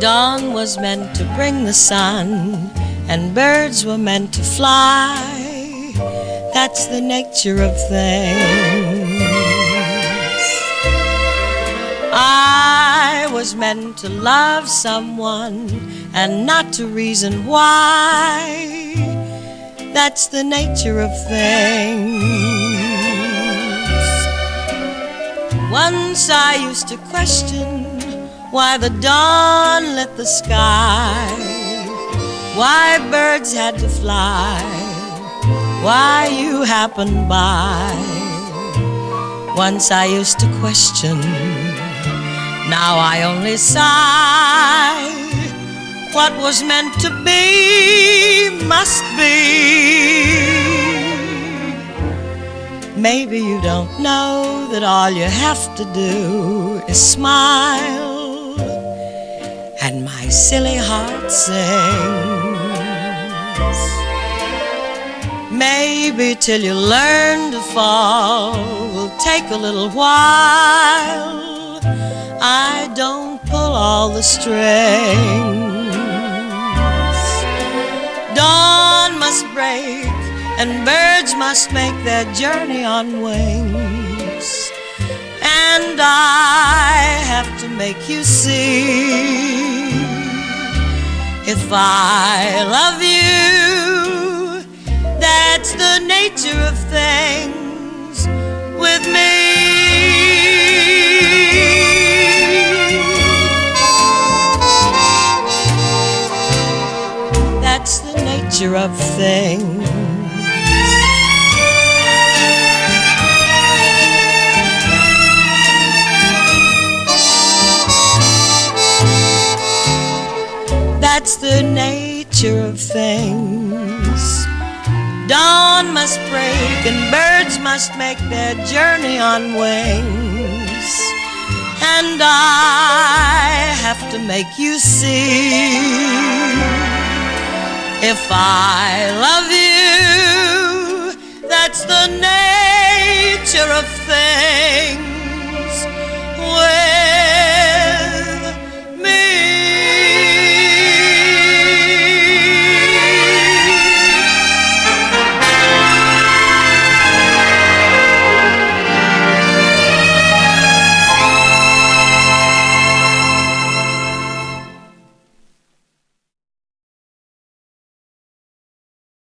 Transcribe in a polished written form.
Dawn was meant to bring the sun, and birds were meant to fly. That's the nature of things. I was meant to love someone and not to reason why. That's the nature of things. Once I used to question why the dawn lit the sky, why birds had to fly, why you happened by. Once I used to question, now I only sigh. What was meant to be must be. Maybe you don't know that all you have to do is smile, and my silly heart sings. Maybe till you learn to fall will take a little while. I don't pull all the strings. Dawn must break and birds must make their journey on wings, and I have to make you see. If I love you, that's the nature of things with me. That's the nature of things. That's the nature of things. Dawn must break and birds must make their journey on wings, and I have to make you see. If I love you, that's the nature of things.